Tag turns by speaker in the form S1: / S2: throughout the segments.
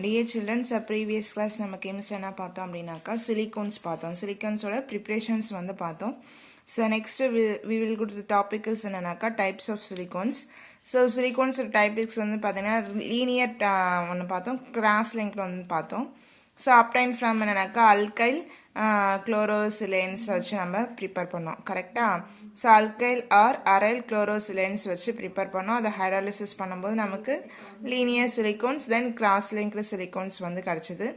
S1: Dear children, previous class நம்ம chemistry என்ன பார்த்தோம் அப்படின்னாக்கா silicones பார்த்தோம். Silicones-ஓட preparations வந்து பார்த்தோம். So next we will go to the topic is என்னன்னாக்கா types of silicones. So silicones types வந்து பார்த்தீங்கன்னா linear ஒன்று பார்த்தோம், cross linked வந்து பார்த்தோம். So obtained from என்னன்னாக்கா alkyl chlorosilanes வச்சு நம்ம ப்ரிப்பேர் பண்ணோம் கரெக்டா. So alkyl or aryl chlorosilanes வச்சு ப்ரிப்பேர் பண்ணோம். அதை ஹைட்ராலிசிஸ் பண்ணும்போது நமக்கு linear silicones then cross linked silicones வந்து கிடச்சிது.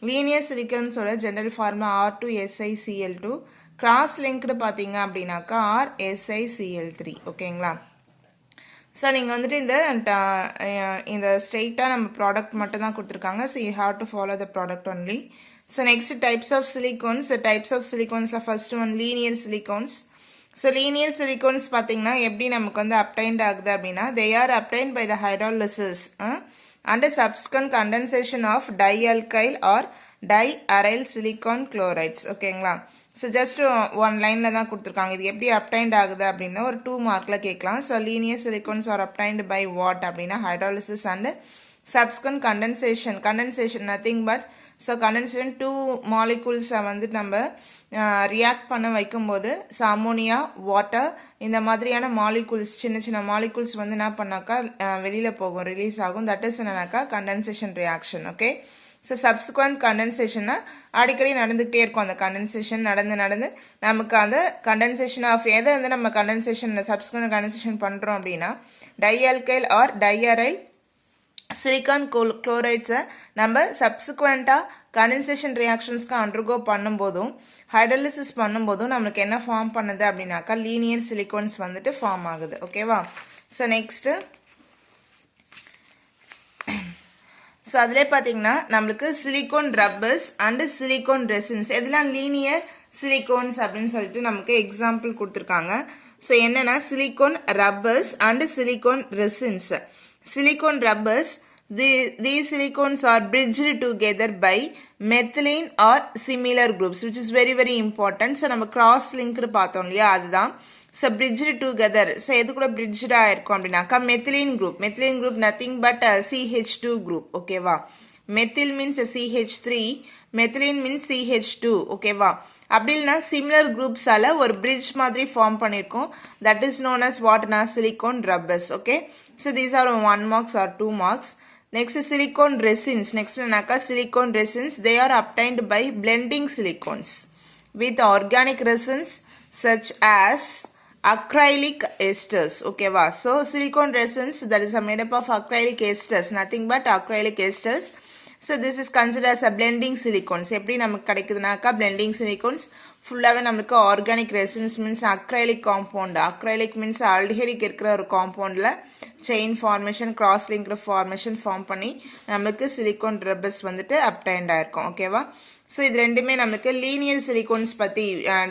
S1: லீனியர் சிலிகோன்ஸோட general formula R2SiCl2, cross linked பார்த்தீங்க அப்படின்னாக்கா RSiCl3. ஓகேங்களா. ஸோ நீங்கள் வந்துட்டு இந்த ஸ்ட்ரெயிட்டாக நம்ம ப்ராடக்ட் மட்டும் தான் கொடுத்துருக்காங்க. So you have to follow the product only. So next types of silicones. The types of silicones la first one linear silicones. So linear silicones பாத்தீங்கன்னா எப்படி நமக்கு வந்து obtained ஆகுது அப்படின்னா they are obtained by the hydrolysis and subsequent condensation of dialkyl or diaryl silicon chlorides. ஓகேங்களா. So just one லைன்ல தான் கொடுத்துருக்காங்க. இது எப்படி அப்டைண்ட் ஆகுது அப்படின்னா ஒரு 2 மார்க்ல கேட்கலாம். So linear silicones are obtained by what அப்படின்னா hydrolysis and subsequent condensation. Condensation nothing but so condensation 2 மாலிகூல்ஸை வந்து நம்ம ரியாக்ட் பண்ண வைக்கும்போது ஸோ அமோனியா வாட்டர் இந்த மாதிரியான மாலிகூல்ஸ் சின்ன சின்ன மாலிகூல்ஸ் வந்து என்ன பண்ணாக்கா வெளியில் போகும், ரிலீஸ் ஆகும். தட் இஸ் என்னன்னாக்கா கண்டென்சேஷன் ரியாக்ஷன். ஓகே. ஸோ சப்ஸ்குவன்ட் கண்டென்சேஷன்னா அடிக்கடி நடந்துகிட்டே இருக்கும். அந்த கண்டென்சேஷன் நடந்து நமக்கு அந்த கண்டென்சேஷன் ஆஃப் எதை வந்து நம்ம கண்டென்சேஷன் சப்ஸ்குவன்ட் கண்டென்சேஷன் பண்ணுறோம் அப்படின்னா டைஆல்கைல் ஆர் டைஅரைல் சிலிகான் குளோரைட்ஸை நம்ம சப்சிக்வெண்ட்டாக கண்டென்சேஷன் ரியாக்ஷன்ஸ்க்கு அண்டர்கோ பண்ணும்போதும் ஹைட்ராலிசிஸ் பண்ணும்போதும் நம்மளுக்கு என்ன ஃபார்ம் பண்ணுது அப்படின்னாக்கா லீனியர் சிலிகான்ஸ் வந்துட்டு ஃபார்ம் ஆகுது. ஓகேவா. ஸோ நெக்ஸ்ட்டு ஸோ அதிலே பார்த்தீங்கன்னா நம்மளுக்கு silicon rubbers and silicon resins எதெல்லாம் லீனியர் சிலிகான்ஸ் அப்படின்னு சொல்லிட்டு நமக்கு எக்ஸாம்பிள் கொடுத்துருக்காங்க. ஸோ என்னன்னா silicon rubbers and silicon resins. Silicon rubbers, these silicones are bridged together by methylene or similar groups, which is very very important. So நம்ம cross linked பார்த்தோம் இல்லையா, அதுதான். So bridged together. So எது கூட bridged ஆயிருக்கும் அப்படின்னாக்கா methylene group. Methylene group nothing but CH2 group. ஓகேவா. methyl means CH3, methylene means CH2. ஓகேவா. அப்படி இல்லைனா சிமிலர் குரூப்ஸால ஒரு பிரிட்ஜ் மாதிரி ஃபார்ம் பண்ணியிருக்கோம். தட் இஸ் நோன் அஸ் வாட்னா silicone rubbers. Okay. So these are 1 marks or 2 marks. Next silicone resins. Next என்னக்கா silicone resins they are obtained by blending silicones with organic resins such as acrylic esters. ஓகேவா. So silicone resins that is made up of acrylic esters, nothing but acrylic esters. So this is considered as a blending silicones. எப்படி நமக்கு கிடைக்குதுனாக்கா blending silicones ஃபுல்லாகவே நமக்கு organic resins means acrylic compound. Acrylic means aldehydic இருக்கிற ஒரு காம்பவுண்டில் chain formation cross link formation form பண்ணி நமக்கு silicon rubbers வந்துட்டு அப்டைண்ட் ஆயிருக்கும். ஓகேவா. ஸோ இது ரெண்டுமே நமக்கு லீனியர் சிலிகான்ஸ் பற்றி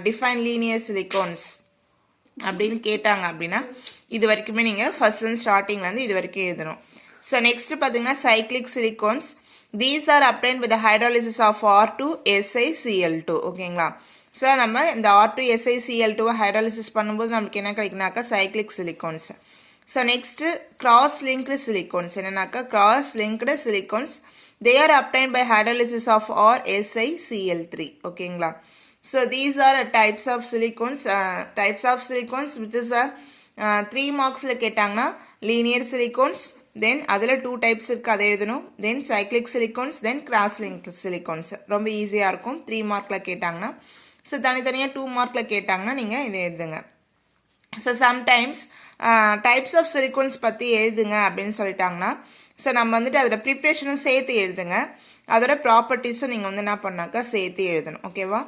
S1: டிஃபைன் லீனியர் சிலிகான்ஸ் அப்படின்னு கேட்டாங்க அப்படின்னா இது வரைக்குமே நீங்கள் ஃபர்ஸ்ட் ஸ்டார்டிங்லேருந்து இது வரைக்கும் எழுதணும். ஸோ நெக்ஸ்ட் பார்த்தீங்கன்னா cyclic silicones. These are obtained with the hydrolysis of R2SiCl2. ஓகேங்களா. ஸோ நம்ம இந்த R2SiCl2 ஹைட்ராலிசிஸ் பண்ணும்போது நமக்கு என்ன கிடைக்குனாக்கா cyclic silicones. So next cross linked silicones. என்னன்னாக்கா cross linked silicones they are obtained by hydrolysis of RSiCl3. ஓகேங்களா. So these are types of silicones. Types of silicones which is 3 மார்க்ஸில் கேட்டாங்கன்னா linear silicones, தென் அதில் 2 types இருக்குது அதை எழுதணும். தென் cyclic silicones, தென் cross link silicones. ரொம்ப ஈஸியாக இருக்கும் 3 மார்க்கில் கேட்டாங்கன்னா. ஸோ தனித்தனியாக 2 மார்க்கில் கேட்டாங்கன்னா நீங்கள் இதை எழுதுங்க. So sometimes types of silicones பற்றி எழுதுங்க அப்படின்னு சொல்லிட்டாங்கன்னா ஸோ நம்ம வந்துட்டு அதோட ப்ரிப்ரேஷனும் சேர்த்து எழுதுங்க, அதோட ப்ராப்பர்ட்டிஸும் நீங்கள் வந்து என்ன பண்ணாக்கா சேர்த்து எழுதணும். ஓகேவா.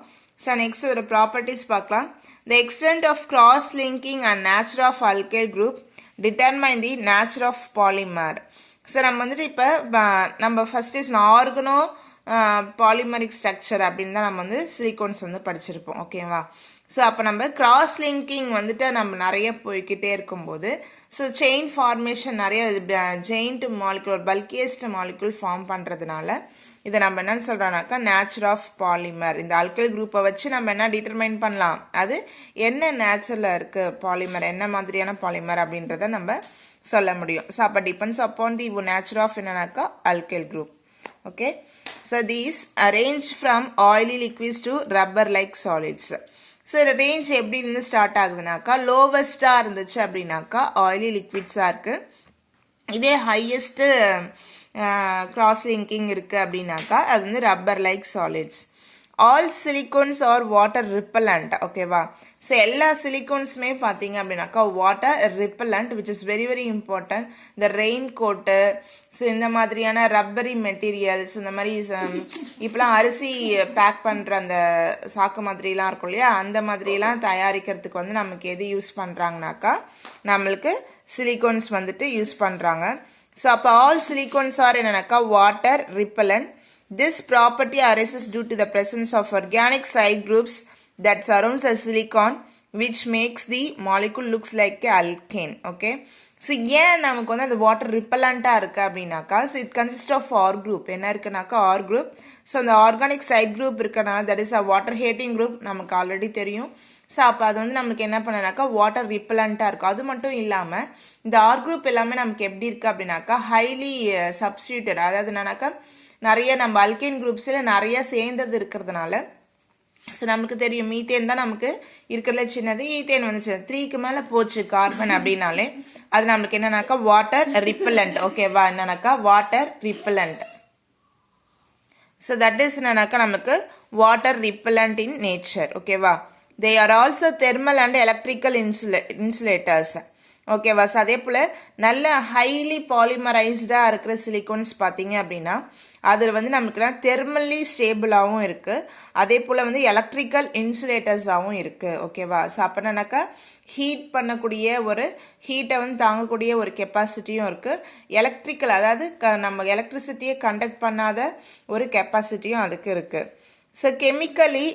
S1: ஸோ நெக்ஸ்ட் அதோட ப்ராப்பர்ட்டிஸ் பார்க்கலாம். The extent of cross linking and nature of alkyl group determine the nature of polymer. So நம்ம வந்துட்டு இப்போ நம்ம first is organo polymeric structure அப்படின்னு தான் நம்ம வந்து சிலிகான்ஸ் வந்து படிச்சிருப்போம். ஓகேவா. ஸோ அப்போ நம்ம கிராஸ் லிங்கிங் வந்துட்டு நம்ம நிறைய போய்கிட்டே இருக்கும்போது ஸோ செயின் ஃபார்மேஷன் நிறைய ஜெயிண்ட் மாலிகுல் பல்கியஸ்ட் மாலிகுல் ஃபார்ம் பண்ணுறதுனால இதை நம்ம என்னன்னு சொல்கிறோம்னாக்கா நேச்சர் ஆஃப் பாலிமர். இந்த அல்கைல் குரூப்பை வச்சு நம்ம என்ன டிட்டர்மைன் பண்ணலாம், அது என்ன நேச்சரில் இருக்குது பாலிமர், என்ன மாதிரியான பாலிமர் அப்படின்றத நம்ம சொல்ல முடியும். ஸோ அப்போ depends upon the nature of என்னன்னாக்கா alkyl group. okay. So these range from oily liquids to rubber like solids. So இந்த ரேஞ்ச் எப்படி இருந்து ஸ்டார்ட் ஆகுதுனாக்கா லோவஸ்டாக இருந்துச்சு அப்படின்னாக்கா ஆயிலி லிக்விட்ஸாக இருக்குது. இதே ஹையஸ்ட்டு கிராஸ் லிங்கிங் இருக்குது அப்படின்னாக்கா அது வந்து rubber like solids. All silicones are water repellent, ஓகேவா. ஸோ எல்லா சிலிகோன்ஸுமே பார்த்தீங்க அப்படின்னாக்கா water repellent, which is very very important. இந்த ரெயின் கோட்டு, ஸோ இந்த மாதிரியான ரப்பரி மெட்டீரியல்ஸ், இந்த மாதிரி இப்போலாம் அரிசி பேக் பண்ணுற அந்த சாக்கு மாதிரிலாம் இருக்கும் இல்லையா, அந்த மாதிரிலாம் தயாரிக்கிறதுக்கு வந்து நமக்கு எது யூஸ் பண்ணுறாங்கனாக்கா நம்மளுக்கு சிலிகோன்ஸ் வந்துட்டு யூஸ் பண்ணுறாங்க. ஸோ அப்போ ஆல் சிலிகோன்ஸ் ஆர் என்னன்னாக்கா water repellent. This property arises due to the presence of organic side groups that surrounds the silicon, which makes the molecule looks like a alkane. Okay. So ஏன் நமக்கு வந்து அந்த water ரிப்பலண்ட்டாக இருக்குது அப்படின்னாக்கா, so it consist of R group. என்ன இருக்குனாக்கா R group. So அந்த ஆர்கானிக் சைட் குரூப் இருக்கிறனால that is a water hating group, நமக்கு ஆல்ரெடி தெரியும். ஸோ அப்போ அது வந்து நமக்கு என்ன பண்ணனாக்கா வாட்டர் ரிப்பலண்ட்டாக இருக்கும். அது மட்டும் இல்லாமல் இந்த ஆர் குரூப் எல்லாமே நமக்கு எப்படி இருக்குது அப்படின்னாக்கா ஹைலி சப்ஸ்டியூட்டட், அதாவது என்னன்னாக்கா நிறைய நம்ம அல்கேன் குரூப்ஸில் நிறைய சேர்ந்தது இருக்கிறதுனால, ஸோ நமக்கு தெரியும் மீத்தேன் தான் நமக்கு இருக்கிறதுல சின்னது, ஈத்தேன் வந்து 3க்கு மேலே போச்சு கார்பன் அப்படின்னாலே அது நம்மளுக்கு என்னன்னாக்கா வாட்டர் ரிப்பலண்ட், ஓகேவா. என்னன்னாக்கா water repellent. So that is என்னன்னாக்கா நமக்கு வாட்டர் ரிப்பலண்ட் இன் நேச்சர், ஓகேவா. They are also thermal and electrical insulators, ஓகேவா. ஸோ அதே போல் நல்ல ஹைலி பாலிமரைஸ்டாக இருக்கிற சிலிகோன்ஸ் பார்த்தீங்க அப்படின்னா அதில் வந்து நமக்கு தெர்மலி ஸ்டேபிளாகவும் இருக்குது, அதே போல் வந்து எலக்ட்ரிக்கல் இன்சுலேட்டர்ஸாகவும் இருக்குது, ஓகேவா. ஸோ அப்போ என்னன்னாக்கா ஹீட் பண்ணக்கூடிய ஒரு ஹீட்டை வந்து தாங்கக்கூடிய ஒரு கெப்பாசிட்டியும் இருக்குது. எலக்ட்ரிக்கல், அதாவது நம்ம எலக்ட்ரிசிட்டியை கண்டக்ட் பண்ணாத ஒரு கெப்பாசிட்டியும் அதுக்கு இருக்குது. So chemically,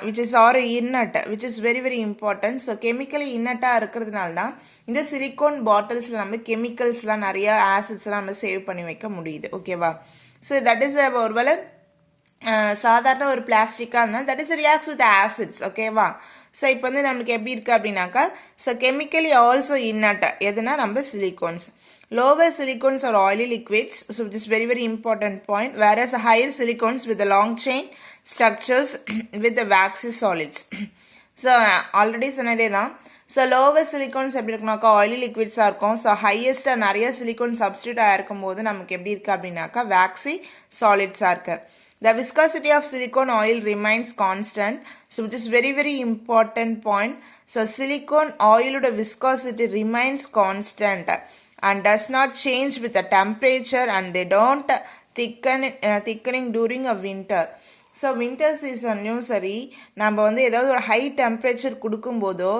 S1: which is or inert, which is very very important. So chemically inert-ஆ இருக்கிறதுனால தான் இந்த சிலிகான் பாட்டில்ஸில் நம்ம கெமிக்கல்ஸ்லாம் நிறைய ஆசிட்ஸ்லாம் நம்ம சேவ் பண்ணி வைக்க முடியுது, ஓகேவா. ஸோ தட் இஸ் ஒருவேளை சாதாரண ஒரு பிளாஸ்டிக்காக இருந்தால் that is reacts with acids, ஓகேவா. ஸோ இப்போ வந்து நமக்கு எப்படி இருக்குது அப்படின்னாக்கா ஸோ கெமிக்கலி ஆல்சோ இன்னட் எதுனா நம்ம silicones. Lower silicons are oily liquids, so which is very very important point, whereas higher silicons with the long chain structures with the waxy solids. So already சொன்னதே தான். So lower silicones எப்படி இருக்குனாக்கா oily லிக்விட்ஸாக இருக்கும். So ஹையஸ்ட்டாக நிறைய silicon substitute ஆகிருக்கும் போது நமக்கு எப்படி இருக்குது அப்படின்னாக்கா வேக்ஸி சாலிட்ஸாக இருக்குது. The viscosity of silicone oil remains constant, so which is very very important point. So silicone oil viscosity remains constant and does not change with the temperature, and they don't thickening during a winter. So winter சீசன்லையும் சரி நம்ம வந்து ஏதாவது ஒரு high temperature கொடுக்கும்போதோ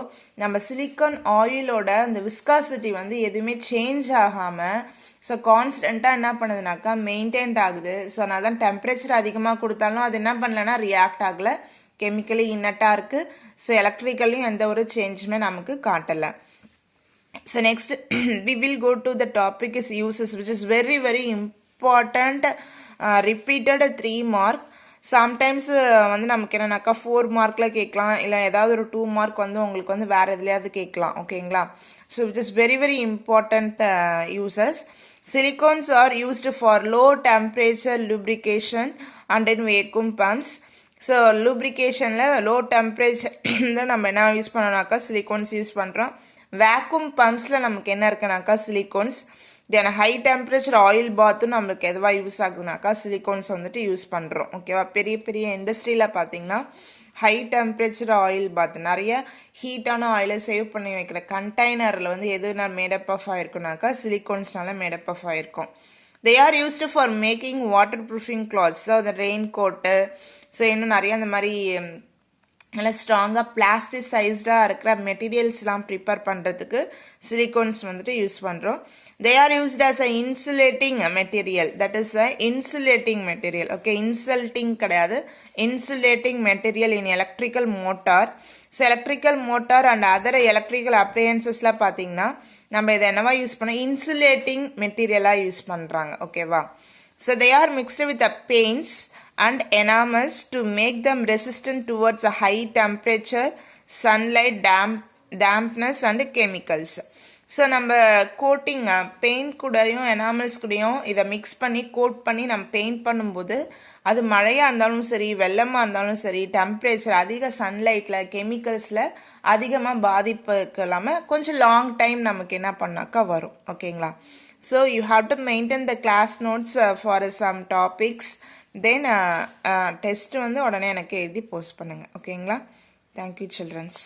S1: நம்ம silicon ஆயிலோட அந்த viscosity வந்து எதுவுமே சேஞ்ச் ஆகாமல் ஸோ கான்ஸ்டண்ட்டாக என்ன பண்ணுதுனாக்கா மெயின்டைன்ட் ஆகுது. ஸோ அதனால தான் டெம்பரேச்சர் அதிகமாக கொடுத்தாலும் அது என்ன பண்ணலன்னா ரியாக்ட் ஆகலை, கெமிக்கலி இன்னட்டாக இருக்குது. ஸோ எலக்ட்ரிக்கலையும் எந்த ஒரு சேஞ்சுமே நமக்கு காட்டலை. So next we will go to the topic is uses, which is very very important, repeated 3 mark. Sometimes வந்து நமக்கு என்னன்னாக்கா 4 மார்க்கில் கேட்கலாம், இல்லை ஏதாவது ஒரு 2 மார்க் வந்து உங்களுக்கு வந்து வேறு எதுலையாவது கேட்கலாம், ஓகேங்களா. So which is very very important uses. Silicones are used for low temperature lubrication and in vacuum pumps. So lubricationல லோ டெம்பரேச்சர் நம்ம என்ன யூஸ் பண்ணோம்னாக்கா சிலிகான்ஸ் யூஸ் பண்ணுறோம். வேக்யூம் பம்ப்ஸில் நமக்கு என்ன இருக்குனாக்கா silicones. Then high temperature oil பாத்தும் நம்மளுக்கு எதுவாக யூஸ் ஆகுதுனாக்கா சிலிகான்ஸ் வந்துட்டு யூஸ் பண்ணுறோம், ஓகேவா. பெரிய பெரிய இண்டஸ்ட்ரியில் பார்த்தீங்கன்னா ஹை டெம்பரேச்சர் ஆயில் பாத் நிறைய ஹீட்டான ஆயிலை சேவ் பண்ணி வைக்கிற கண்டெய்னரில் வந்து எது மேடப் ஆஃப் ஆகிருக்குனாக்கா சிலிகான்ஸ்னால மேடப் ஆஃப் ஆகிருக்கும். They are used for making waterproofing cloths, so அந்த ரெயின் கோட்டு, ஸோ இன்னும் நிறைய அந்த மாதிரி நல்லா ஸ்ட்ராங்காக பிளாஸ்டிசைஸ்டாக இருக்கிற மெட்டீரியல்ஸ்லாம் ப்ரிப்பேர் பண்ணுறதுக்கு சிலிகான்ஸ் வந்துட்டு யூஸ் பண்ணுறோம். They are used as a insulating material, that is a insulating material, okay. Insulting கிடையாது, insulating material in electrical motor. So electrical motor and other electrical அப்ளையன்சஸ்லாம் பார்த்தீங்கன்னா நம்ம இதை என்னவா யூஸ் பண்ணோம், இன்சுலேட்டிங் மெட்டீரியலாக யூஸ் பண்ணுறாங்க, ஓகேவா. So they are mixed with a paints and enamels to make them resistant towards a high temperature, sunlight, dampness and chemicals. So நம்ம கோட்டிங் பெயிண்ட் கூடயும் எனாமல்ஸ் கூடயும் இதை மிக்ஸ் பண்ணி கோட் பண்ணி நம்ம பெயிண்ட் பண்ணும்போது அது மழையாக இருந்தாலும் சரி வெள்ளமாக இருந்தாலும் சரி டெம்பரேச்சர் அதிக சன்லைட்டில் கெமிக்கல்ஸில் அதிகமாக பாதிப்புக்கு இல்லாமல் கொஞ்சம் லாங் டைம் நமக்கு என்ன பண்ணாக்கா வரும். ஓகேங்களா? So you have to maintain the class notes for some topics. Then test வந்து உடனே எனக்கு எழுதி போஸ்ட் பண்ணுங்கள். ஓகேங்களா? Thank you children's.